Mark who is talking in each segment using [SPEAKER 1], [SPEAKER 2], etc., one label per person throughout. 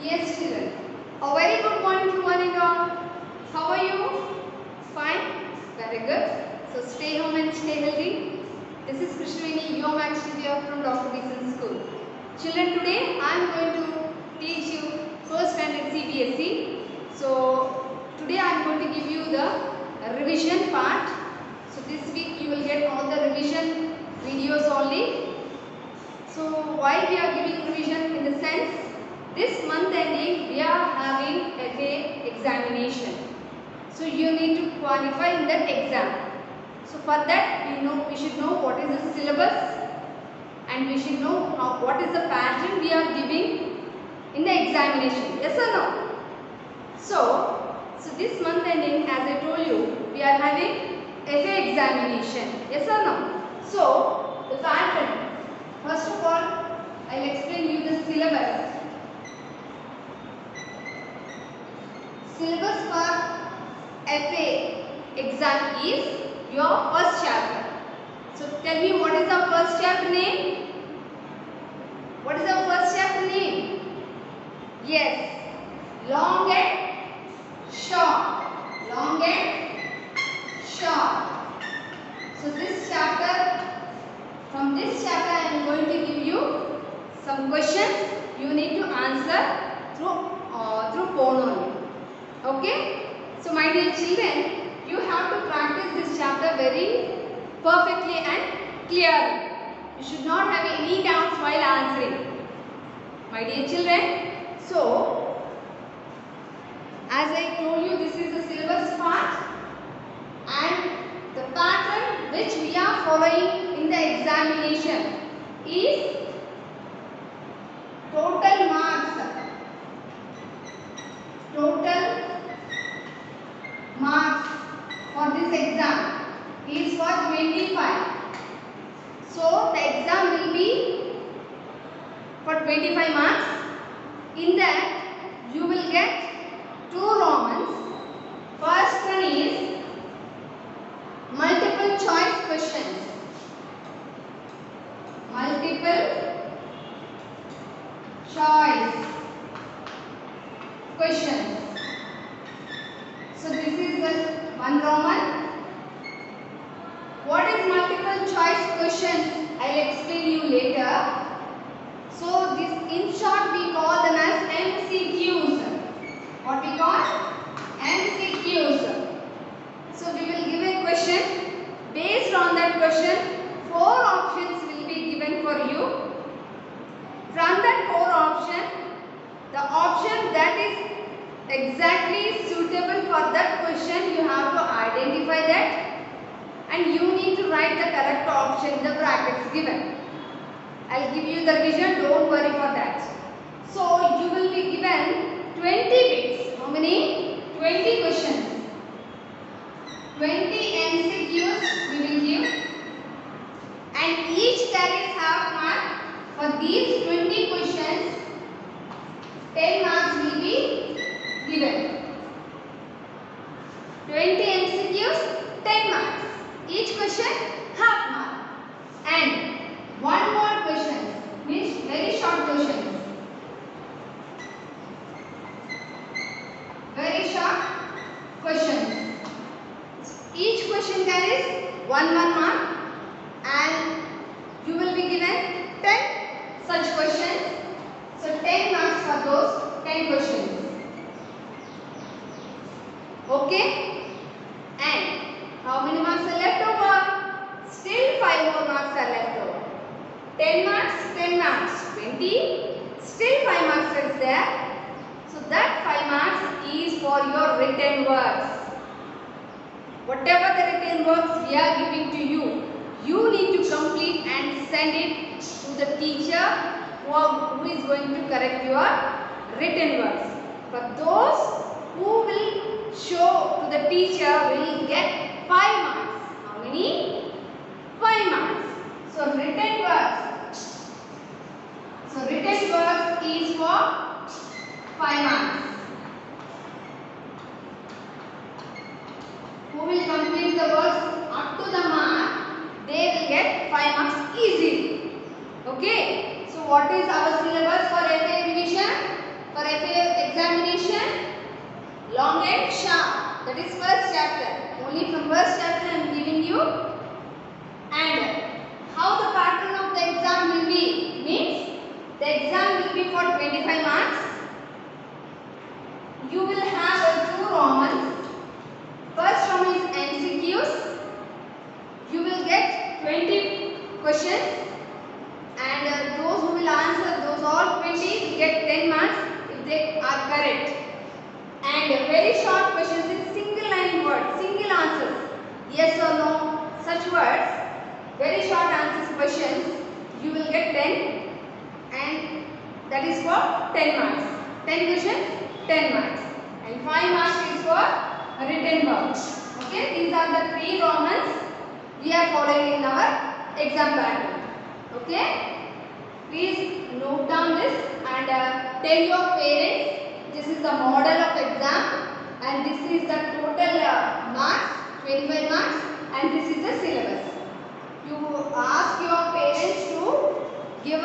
[SPEAKER 1] Yes, children. A very good morning to one and all. How are you? Fine? Very good. So stay home and stay healthy. This is Krishnaveni, your maths teacher from Dr. Beeson School. Children, today I am going to teach you first standard CBSE. So today I am going to give you the revision part. So this week you will get all the revision videos only. So why we are giving revision? In the sense, this month ending we are having a day examination. So you need to qualify in that exam. So for that we should know what is the syllabus and we should know what is the pattern we are giving in the examination. Yes or no? So this month ending, as I told you, we are having FA examination. Yes or no? So the pattern. First of all, I will explain you the syllabus. Syllabus for FA exam is your first chapter. So tell me, what is our first chapter name? What is our first chapter name? Yes, long and short. Long and short. So this chapter, from this chapter I am going to give you some questions. You need to answer through phone only. Okay? So my dear children, you have to practice this chapter very perfectly and clearly. You should not have any doubts while answering. My dear children, so as I told you, this is the syllabus part and the pattern which we are following in the examination is total marks. Total marks for this exam is for 25. So the exam will be for 25 marks. In that you will get 2 Romans. First one is multiple choice questions. Multiple choice questions. So this is the 1 Roman. What is multiple choice questions? I will explain you later. So this, in short, we call them as MCQs. What we call? MCQs. So we will give a question. Based on that question, 4 options will be given for you. From that 4 options, the option that is exactly suitable for that question, you have to identify that and you need to write the correct option in the brackets given. I will give you the revision, don't worry for that. So you will be given 20 bits. How many? 20 questions. 20 MCQs we will give and each carries half mark. For these 20 questions, 10 marks will be given. 20 MCQs, 10 marks. Each question half mark. And one more question, means very short questions. Very short questions. Each question carries 1 mark and you will be given 10 such questions. So 10 marks for those 10 questions. Okay? And how many marks are left over? Still 5 more marks are left over. 10 marks, 10 marks, 20. Still 5 marks is there. So that 5 marks is for your written works. Whatever the written works we are giving to you, you need to complete and send it to the teacher who is going to correct your written works. But those who will show to the teacher will get 5 marks. How many? 5 marks. So written works. So written works is for 5 marks. Who will complete the works up to the mark, they will get 5 marks easily. Okay. So what is our syllabus for FA revision? for FA examination, long and sharp. That is first chapter. Only from first chapter I am giving you. And how the pattern of the exam will be means the exam will be for 25 marks. You will have two Romans. First Roman is MCQs. You will get 20 questions, and those who will answer those all 20 will get 10 marks if they are correct. And very short questions in single line words, single answers, yes or no, such words, very short answers questions, you will get 10, and that is for 10 marks. 10 questions, 10 marks, and 5 marks is for written work. Okay, these are the 3 Romans we are following in our exam pattern. Okay, please note down this and tell your parents this is the model of exam and this is the total marks, 25 marks, and this is the syllabus. You ask your parents to give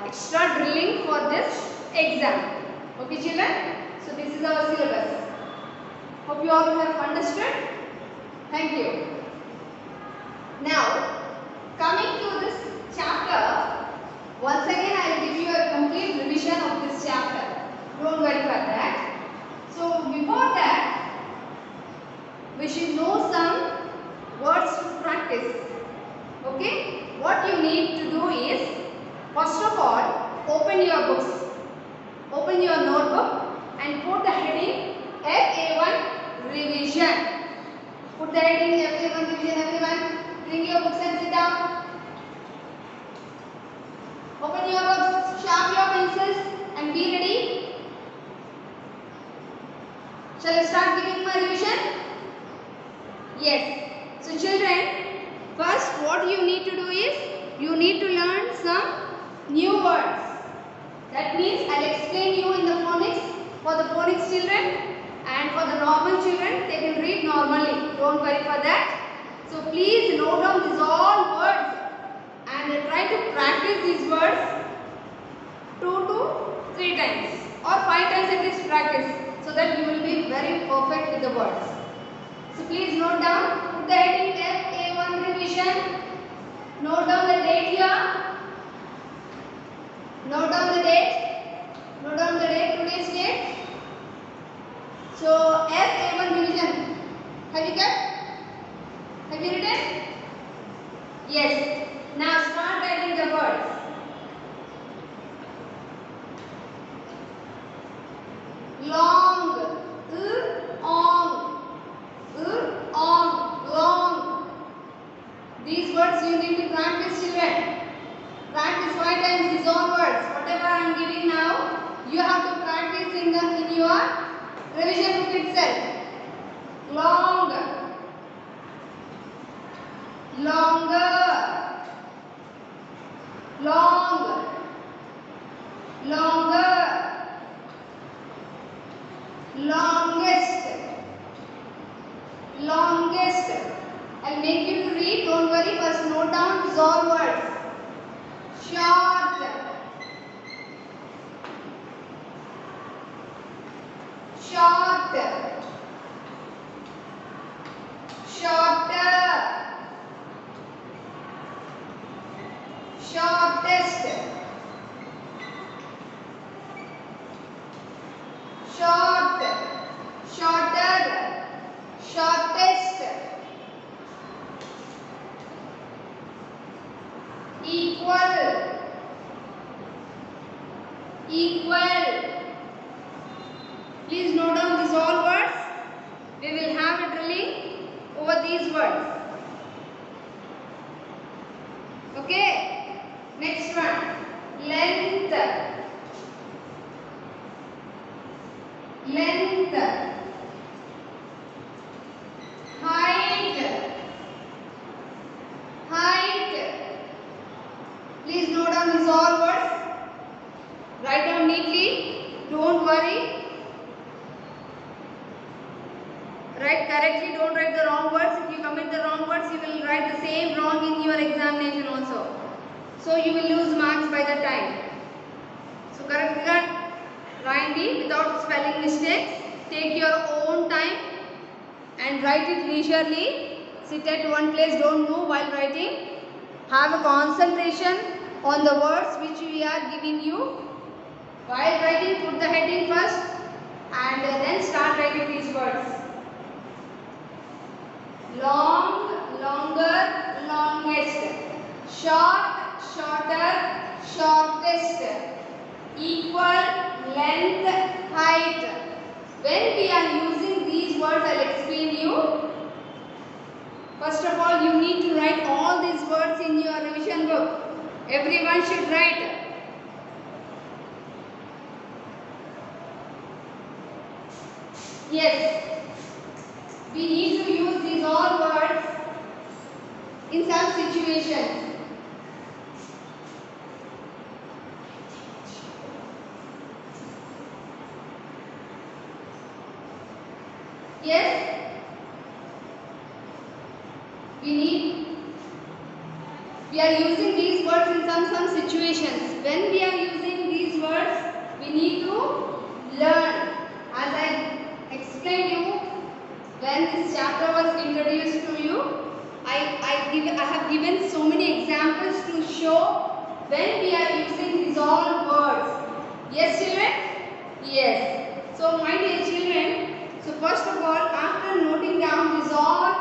[SPEAKER 1] extra drilling for this exam. Okay children, so this is our syllabus. Hope you all have understood. Thank you. Now, coming to this chapter, once again I will give you a complete revision of this chapter. Don't worry about that. So, before that, we should know some words to practice. Okay? What you need to do is, first of all, open your books, open your notebook and put the heading FA1 revision. Put the heading FA1 revision, everyone. Bring your books and sit down. Open your books, sharpen your pencils and be ready. Shall I start giving my revision? Yes. So children, first what you need to do is, you need to learn some new words. That means I will explain you in the phonics for the phonics children, and for the normal children they can read normally. Don't worry for that. So please note down these all words and try to practice these words 2 to 3 times or 5 times at least practice, so that you will be very perfect with the words. So please note down, put the heading FA1 revision, note down the date here, note down the date, today's date. So FA1 revision, have you got? Have you written? Yes. Now start writing the words. Long, long. These words you need to practice, children. Practice 5 times these all words. Whatever I am giving now, you have to practice in your revision book itself. Long. Longer, long, longer, longest, longest. I'll make you to read, don't worry, first note down these all words. Short, short, shorter, shortest, short, shorter, shortest, equal, equal. Please note down these all words. We will have a drilling over these words. Okay. Next one, length, length, height, height. Please note down these all words. Write down neatly. Don't worry. Write correctly. Don't write the wrong words. If you commit the wrong words, you will write the same wrong in your examination also. So you will lose marks by the time. So correct spelling mistakes. Take your own time and write it leisurely. Sit at one place, don't move while writing. Have a concentration on the words which we are giving you. While writing, put the heading first and then start writing these words. Long, longer, longest. Short, shorter, shortest. Equal, length, height. When we are using these words, I will explain you. First of all, you need to write all these words in your revision book. Everyone should write. Yes, we need to use these all words in some situations. Yes, we are using these words in some situations. When we are using these words, we need to learn. As I explained you, when this chapter was introduced to you, I have given so many examples to show when we are using these all words. Yes, children? Yes. So, my dear children, so first of all, after noting down these all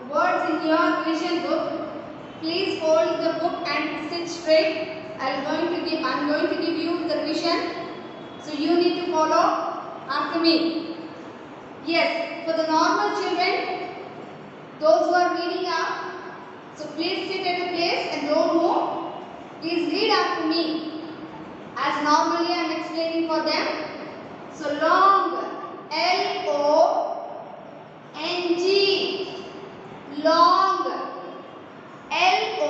[SPEAKER 1] words in your revision book, please hold the book and sit straight. I'm going to give you the revision. So you need to follow after me. Yes, for the normal children, those who are reading up, so please sit at a place and don't move. Please read after me. As normally I am explaining for them. So long, L-O-N-G, long, L-O-N-G,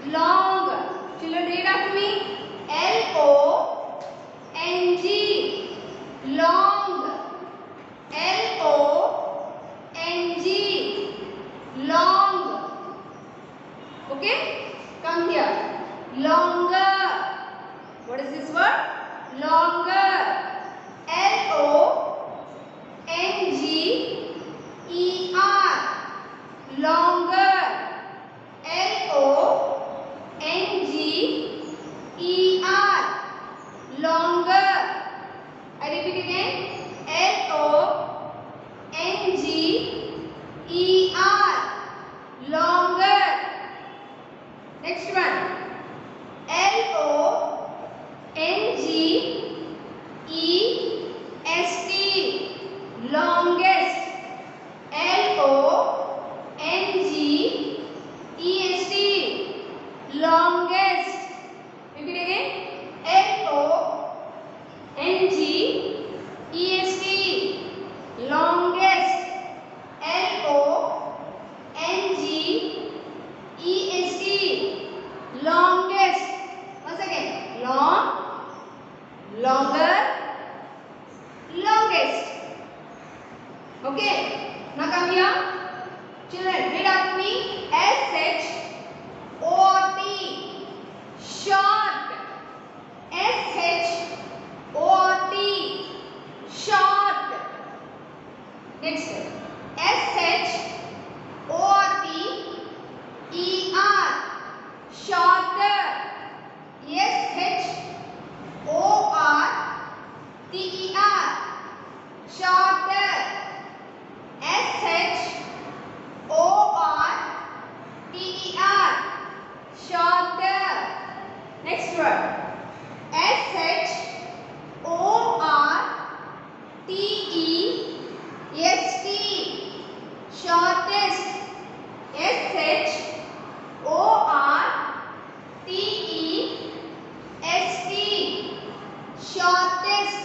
[SPEAKER 1] long. Children, read after me. L-O-N-G, long, L-O-N-G, long. Okay? Come here. Longer. What is this word? Longer. L-O-N-G-E-R. Longer. L-O-N-G-E-R. Longer. I repeat again. L-O-N-G-E-R. Longer. Next one. L-O-N-G-E-S-T. Longest. L-O-N-G-E-S-T. Longest. Repeat again. L-O-N-G-E-S-T. Longest. L-O-N-G-E-S-T. Longest. Once again. Long, longer, longest. Okay. Now come here. Children, read after me. S-H-O-R-T. Short. S-H-O-R-T. Short. Next. S-H-O-R-T-E-R. Shorter. S-H-O-R-T-E-R. Shorter. S-H-O-R-T-E-R. Shorter. Next word. S-H-O-R-T-E-S-T. Shortest. S-H-O-R-T-E-S-T. Shortest.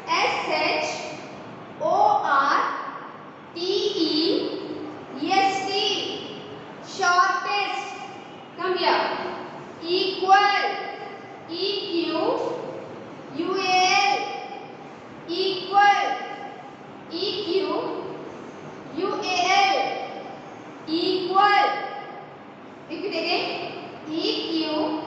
[SPEAKER 1] S-H-O-R-T-E-S-T. Shortest. Come here. Equal. E-Q-U-A-L. Equal. E-Q-U-A-L. Equal. Repeat again. E-Q-U-A-L.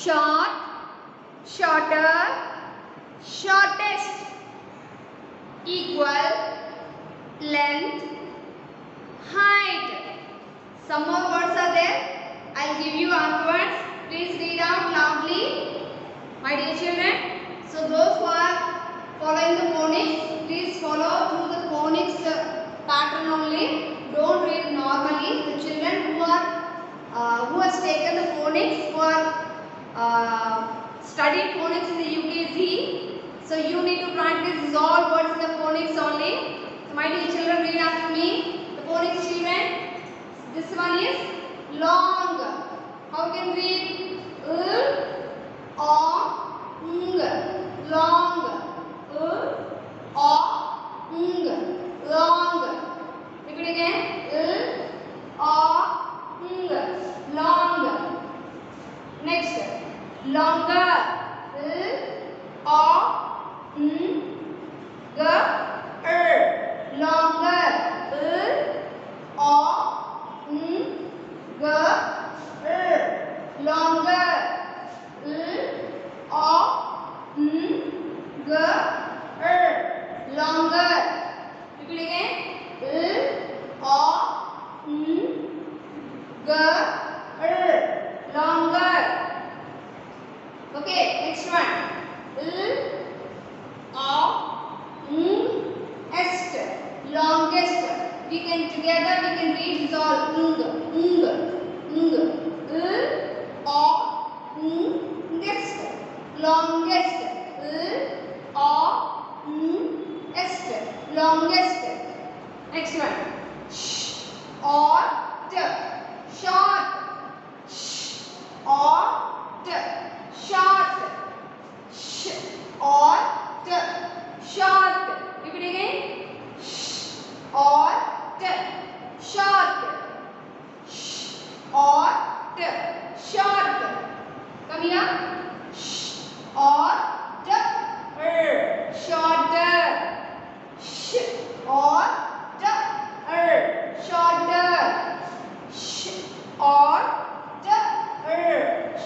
[SPEAKER 1] short, shorter, shortest, equal, length, height. Some more words are there. I'll give you afterwards. Please read out loudly, my dear children. So those who are following the phonics, please follow through the phonics pattern only. Don't read normally. The children who has taken the phonics, who are studied phonics in the UKG, so you need to practice these all words in the phonics only. So my dear children, read after me. The phonics, children. This one is long. How can we read? Long. Long. Repeat again. Long. Next. Longer. Longer. Longer. Longer. Repeat again. Longer. Okay, next one. Longest. We can together we can read this all. Longest. Longest. Next one. Short. Short. Short. Short. Repeat again. Short. Short. Come here. Shorter. Shorter.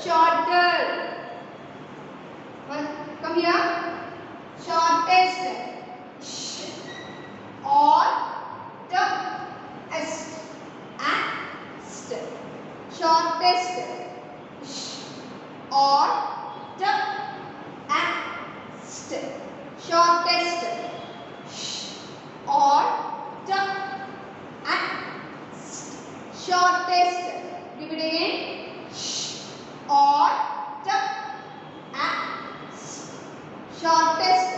[SPEAKER 1] Shorter. Come here. Shortest. Shortest. Shortest. Shortest. Repeat again. Shortest.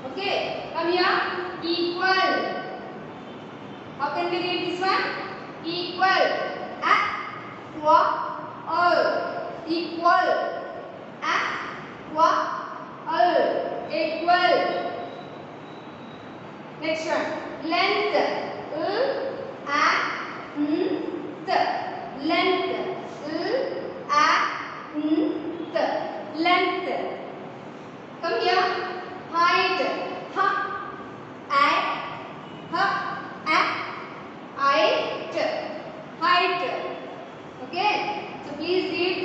[SPEAKER 1] Okay. Come here. Equal. How can we read this one? Equal. Equal. Equal. Next one. Length. Length. Length. Come here. Height. Height. Height. Okay. So please read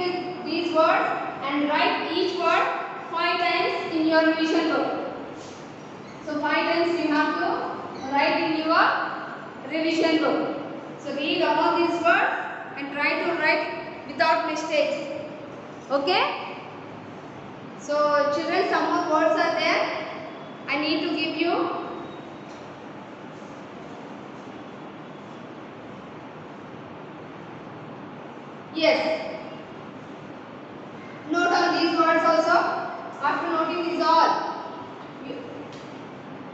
[SPEAKER 1] these words and write each word 5 times in your revision book. So 5 times you have to write in your revision book. So read all these words and try to write without mistakes. Okay? So children, some more words are there. I need to give you. Yes. Note down these words also. After noting these all,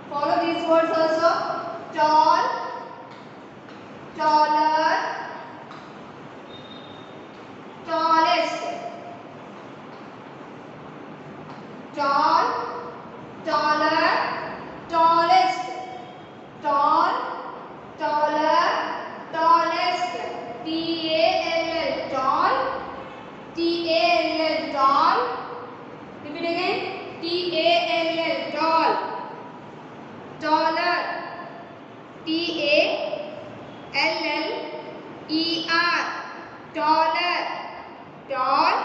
[SPEAKER 1] follow these words also. Tall, taller, tallest. Tall, taller, tallest. Tall, taller, tallest. T-A-L-L, tall. T-A-L-L, tall. Repeat again. T-A-L-L, tall. Taller. T-A-L-L-E-R, taller. Tall.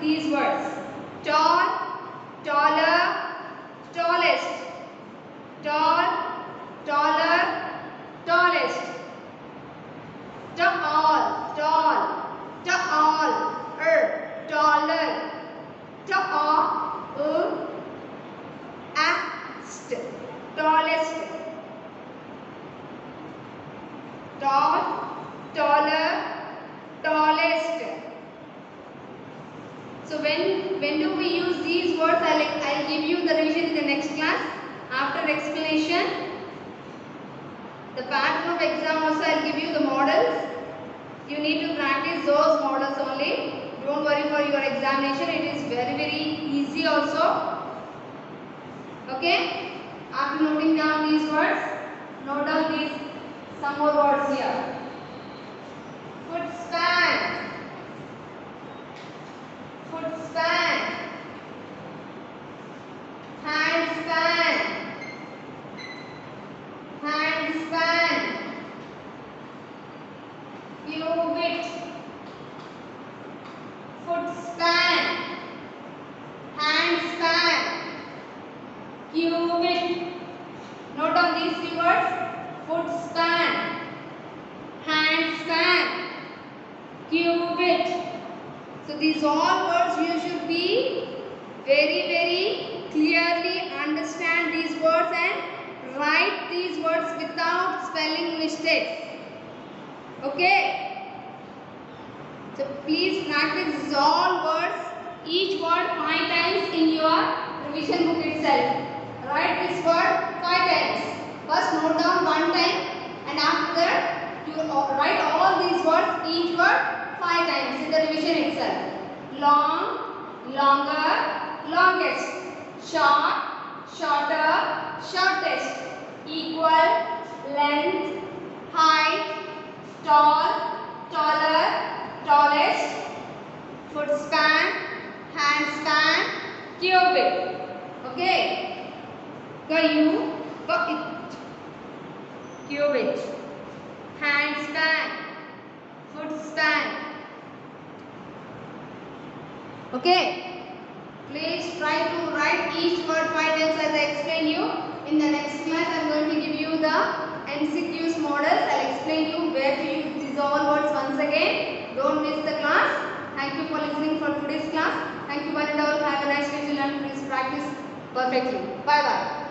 [SPEAKER 1] these words. Tall, taller, tallest. Tall, taller, tallest. Tall, tall, taller, taller, tallest, tallest. Tall, taller, tallest. So when do we use these words? I'll give you the revision in the next class. After explanation, the pattern of exam also I'll give you the models. You need to practice those models only. Don't worry for your examination. It is very easy also. Okay? After noting down these words, note down these some more words here. Foot span. Foot span. Hand span. Hand span. Cubit. Foot span. Hand span. Cubit. Note down these three words. Foot span. Hand span. Cubit. So these all words you should be very clearly understand these words and write these words without spelling mistakes. Okay? So please practice these all words, each word 5 times in your revision book itself. Write this word 5 times. First note down 1 time and after that you write all these words, each word 5 times in the revision itself. Long, longer, longest. Short, shorter, shortest. Equal, length, height, tall, taller, tallest. Foot span, hand span, cubit. Okay? Go you, go it. Cubit. Hand span, foot span. Okay? Please try to write each word 5 times as I explain you. In the next class, I am going to give you the MCQs models. I will explain you where to use these all words once again. Don't miss the class. Thank you for listening for today's class. Thank you one and all. Have a nice day, children. Please practice perfectly. Bye bye.